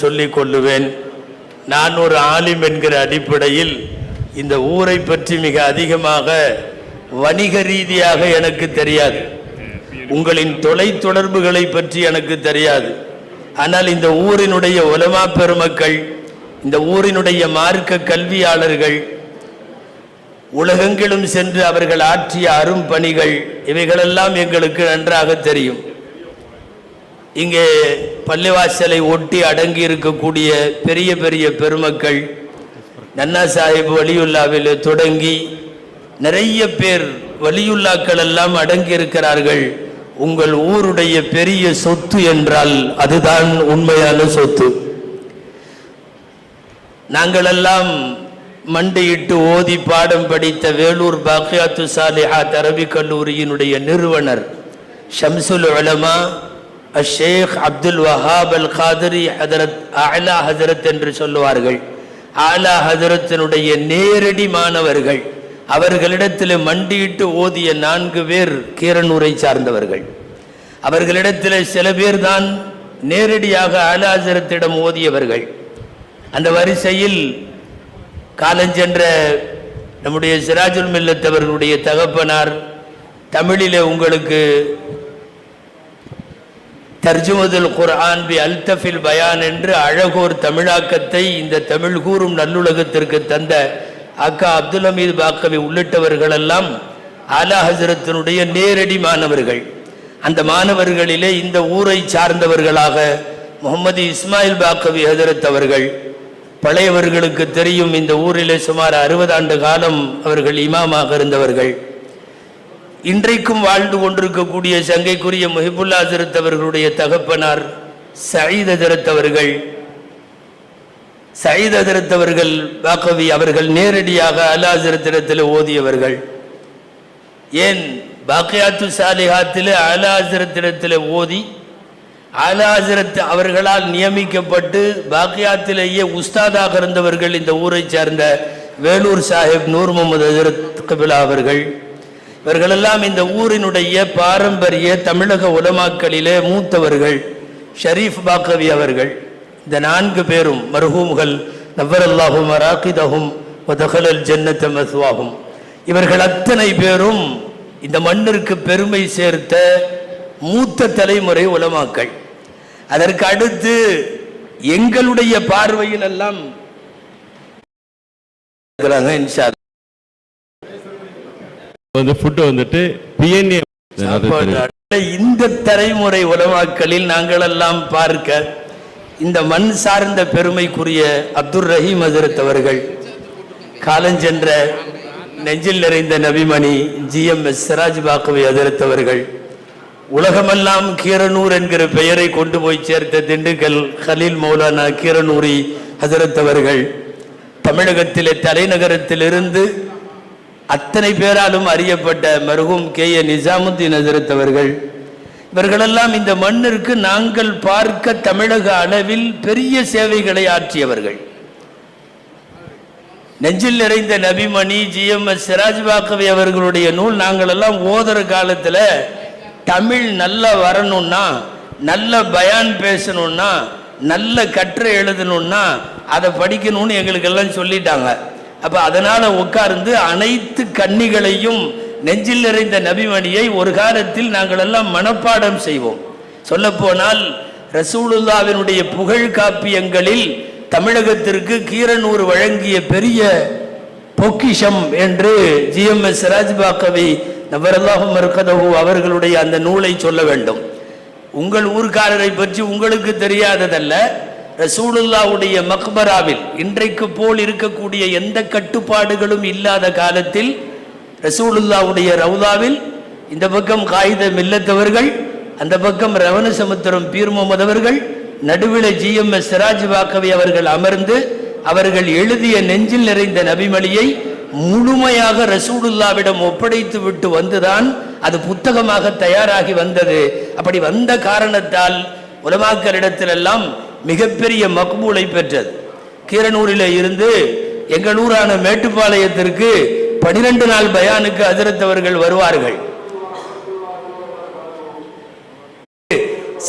சொல்லிக் கொள்ளுவேன். நான் ஒரு ஆலிம் என்கிற அடிப்படையில் இந்த ஊரை பற்றி மிக அதிகமாக வணிக ரீதியாக எனக்கு தெரியாது, உங்களின் தொலை தொடர்புகளை பற்றி எனக்கு தெரியாது. ஆனால் இந்த ஊரினுடைய உலமா பெருமக்கள், இந்த ஊரினுடைய மார்க்க கல்வியாளர்கள், உலகெங்கிலும் சென்று அவர்கள் ஆற்றிய அரும் பணிகள், இவைகளெல்லாம் எங்களுக்கு நன்றாக தெரியும். இங்கே பள்ளிவாசலை ஒட்டி அடங்கி இருக்கக்கூடிய பெரிய பெரிய பெருமக்கள், நன்னா சாஹிப் வலியுல்லாவில் தொடங்கி நிறைய பேர் வலியுல்லாக்கள் எல்லாம் அடங்கி இருக்கிறார்கள். உங்கள் ஊருடைய பெரிய சொத்து என்றால் அதுதான் உண்மையான சொத்து. நாங்களெல்லாம் மண்டியிட்டு ஓதி பாடம் படித்த வேலூர் பாக்கியாத்து சாலிஹாத் அரபிக் கல்லூரியினுடைய நிறுவனர் ஷம்சுல் உலமா ஷேக் அப்துல் வஹாப் அல் காதிரி ஹதரத் ஆலா ஹதரத் என்று சொல்லுவார்கள். ஆலா ஹதரத்தினுடைய நேரடி மாணவர்கள், அவர்களிடத்தில் மண்டியிட்டு ஓதிய 4 பேர் கீரனூரை சார்ந்தவர்கள். அவர்களிடத்தில் சில பேர் தான் நேரடியாக ஆலா ஹதரத்திடம் ஓதியவர்கள். அந்த வரிசையில் காலஞ்சென்ற நம்முடைய சிராஜுல் மில்லத் அவர்களுடைய தகப்பனார் தமிழிலே உங்களுக்கு தர்ஜுமதுல் குர்ஆன் பி அல்தஃபில் பயான் என்று அழகோர் தமிழாக்கத்தை இந்த தமிழ் கூறும் நல்லுலகத்திற்கு தந்த அக்கா அப்துல் ஹமீது பாக்கவி உள்ளிட்டவர்களெல்லாம் ஆலா ஹசரத்தினுடைய நேரடி மாணவர்கள். அந்த மாணவர்களிலே இந்த ஊரை சார்ந்தவர்களாக முகமது இஸ்மாயில் பாக்கவி ஹசரத் அவர்கள், பழையவர்களுக்கு தெரியும், இந்த ஊரிலே சுமார் 60 ஆண்டு காலம் அவர்கள் இமாமாக இருந்தவர்கள். இன்றைக்கும் வாழ்ந்து கொண்டிருக்கக்கூடிய சங்கைக்குரிய முஹிபுல்லா ஹசரத் அவர்களுடைய தகப்பனார் சயீத் ஹசரத் அவர்கள், சயீத் ஹசரத் அவர்கள் பாக்கவி அவர்கள் நேரடியாக ஆலா ஹசரத்திடத்தில் ஓதியவர்கள். ஏன் பாக்கியாத்து சாலிஹாத்தில் ஆலா ஹசரத்திடத்தில் ஓதி ஆலா ஹசரத் அவர்களால் நியமிக்கப்பட்டு பாக்கியாத்திலேயே உஸ்தாதாக இருந்தவர்கள் இந்த ஊரை சேர்ந்த வேலூர் சாஹிப் நூர் முகமது ஹசரத் கபிலா அவர்கள். இவர்களெல்லாம் இந்த ஊரினுடைய பாரம்பரிய தமிழக உலமாக்களிலே மூத்தவர்கள். ஷரீஃப் பாக்கவி அவர்கள், இந்த 4 பேரும் மர்ஹூம்கள், நவ்வரல்லாஹும் மராகிதஹும் வதகலல் ஜன்னத மஸ்வாஹும். இவர்கள் அத்தனை பேரும் இந்த மண்ணிற்கு பெருமை சேர்த்த மூத்த தலைமுறை உலமாக்கள். அதற்கு அடுத்து எங்களுடைய பார்வையில் எல்லாம் இந்த தலைமுறை உலமாக்களில் நாங்கள் எல்லாம் பார்க்க இந்த மண் சார்ந்த பெருமைக்குரிய அப்துல் ரஹீம் ஹசரத் அவர்கள், காலஞ்சென்ற நெஞ்சில் நிறைந்த நபிமணி GMS சிராஜ் பாக்கவி ஹசரத் அவர்கள், உலகமெல்லாம் கீரனூர் என்கிற பெயரை கொண்டு போய் சேர்த்த திண்டுக்கல் கலீல் மௌலானா கீரனூரி ஹசரத் அவர்கள், தமிழகத்திலே தலைநகரத்திலிருந்து அத்தனை பேராலும் அறியப்பட்ட மர்ஹூம் KA நிசாமுத்தீன் ஹசரத் அவர்கள், இவர்களெல்லாம் இந்த மண்ணிற்கு நாங்கள் பார்க்க தமிழக அளவில் பெரிய சேவைகளை ஆற்றியவர்கள். நெஞ்சில் நிறைந்த நபிமணி GMS சிராஜ் பாக்கவி அவர்களுடைய நூல் நாங்கள் எல்லாம் ஓதுற காலத்தில் தமிழ் நல்லா வரணும்னா, நல்ல பயான் பேசணும்னா, நல்ல கற்று எழுதணும்னா அதை படிக்கணும்னு எங்களுக்கு எல்லாம் சொல்லிட்டாங்க. அப்போ அதனால் உட்கார்ந்து அனைத்து கன்னிகளையும் நெஞ்சில் நிறைந்த நபிமணியை ஒரு காலத்தில் நாங்கள் எல்லாம் மனப்பாடம் செய்வோம். சொல்லப்போனால் ரசூலுல்லாவினுடைய புகழ் காப்பியங்களில் தமிழகத்திற்கு கீரனூர் வழங்கிய பெரிய பொக்கிஷம் என்று GMS சிராஜ் பாக்கவி நவரல்லாஹு மர்கதஹு அவர்களுடைய அந்த நூலை சொல்ல வேண்டும். உங்கள் ஊர்க்காரரை பற்றி உங்களுக்கு தெரியாததல்ல, ரசூலுல்லாவுடைய மக்பராவில் இன்றைக்கு போல் இருக்கக்கூடிய எந்த கட்டுப்பாடுகளும் இல்லாத காலத்தில் ரசூலுல்லாவுடைய ரவுதாவில் இந்த பக்கம் காயித மில்லத்தவர்கள், அந்த பக்கம் ரவண சமுத்திரம் பீர் முகமது அவர்கள், நடுவில் GMS சிராஜ் பாக்கவி அவர்கள் அமர்ந்து அவர்கள் எழுதிய நெஞ்சில் நிறைந்த நபிமணியை முழுமையாக ரசூலுல்லாவிடம் ஒப்படைத்து விட்டு வந்துதான் அது புத்தகமாக தயாராகி வந்தது. அப்படி வந்த காரணத்தால் உலமாக்களிடத்திலெல்லாம் மிகப்பெரிய மக்பூலை பெற்றது. கீரனூரில் இருந்து எங்கள் ஊரான மேட்டுப்பாளையத்திற்கு 12 நாள் பயானுக்கு ஹஜ்ரத் அவர்கள் வருவார்கள்.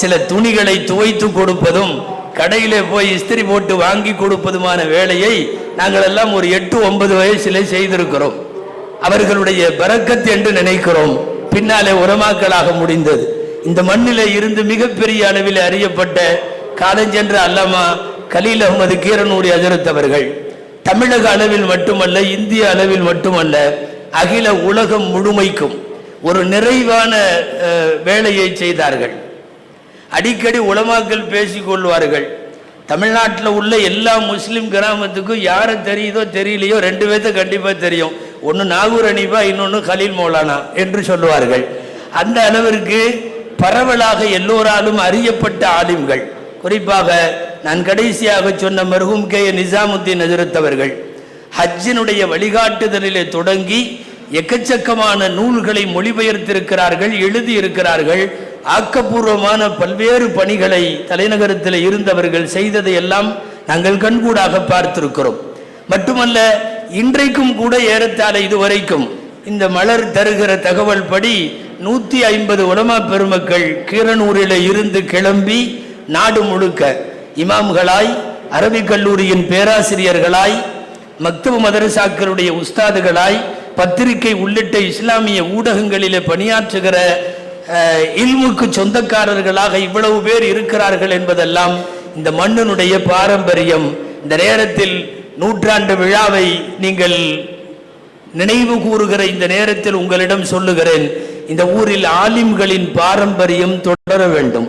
சில துணிகளை துவைத்து கொடுப்பதும் கடையிலே போய் இஸ்திரி போட்டு வாங்கி கொடுப்பதுமான வேலையை நாங்கள் எல்லாம் ஒரு 8-9 வயசிலே செய்திருக்கிறோம். அவர்களுடைய பரக்கத் என்று நினைக்கிறோம். பின்னாலே உலமாக்களாக முடிந்தது. இந்த மண்ணிலே இருந்து மிகப்பெரிய அளவில் அறியப்பட்ட காலஞ்சென்ற அல்லாமா கலீல் அஹ்மது கீரனூரி ஹஜ்ரத் அவர்கள் தமிழக அளவில் மட்டுமல்ல, இந்திய அளவில் மட்டுமல்ல, அகில உலகம் முழுமைக்கும் ஒரு நிறைவான வேலையை செய்தார்கள். அடிக்கடி உலமாக்கள் பேசிக்கொள்வார்கள். தமிழ்நாட்டில் உள்ள எல்லா முஸ்லிம் கிராமத்துக்கும் யாரை தெரியுதோ தெரியலையோ 2 பேர்த்த கண்டிப்பாக தெரியும். ஒன்று நாகூர் அனிபா, இன்னொன்று கலீல் மௌலானா என்று சொல்லுவார்கள். அந்த அளவிற்கு பரவலாக எல்லோராலும் அறியப்பட்ட ஆலிம்கள். குறிப்பாக நான் கடைசியாக சொன்ன மர்ஹூம் கே நிசாமுத்தீன் ஹஜ்ரத் அவர்கள் ஹஜ்ஜினுடைய வழிகாட்டுதலிலே தொடங்கி எக்கச்சக்கமான நூல்களை மொழிபெயர்த்திருக்கிறார்கள், எழுதியிருக்கிறார்கள். ஆக்கப்பூர்வமான பல்வேறு பணிகளை தலைநகரத்தில் இருந்தவர்கள் செய்ததை எல்லாம் நாங்கள் கண்கூடாக பார்த்திருக்கிறோம். மட்டுமல்ல, இன்றைக்கும் கூட ஏறத்தாழ இதுவரைக்கும் இந்த மலர் தருகிற தகவல் படி 150 உலமா பெருமக்கள் கீரனூரில் இருந்து கிளம்பி நாடு முழுக்க இமாம்களாய், அரபிக் கல்லூரியின் பேராசிரியர்களாய், மக்தப் மதரசாக்களுடைய உஸ்தாதுகளாய், பத்திரிகை உள்ளிட்ட இஸ்லாமிய ஊடகங்களிலே பணியாற்றுகிற இல்முக்கு சொந்தக்காரர்களாக இவ்வளவு பேர் இருக்கிறார்கள் என்பதெல்லாம் இந்த மண்ணினுடைய பாரம்பரியம். இந்த நேரத்தில் 100ஆண்டு விழாவை நீங்கள் நினைவு கூறுகிற இந்த நேரத்தில் உங்களிடம் சொல்லுகிறேன், இந்த ஊரில் ஆலிம்களின் பாரம்பரியம் தொடர வேண்டும்.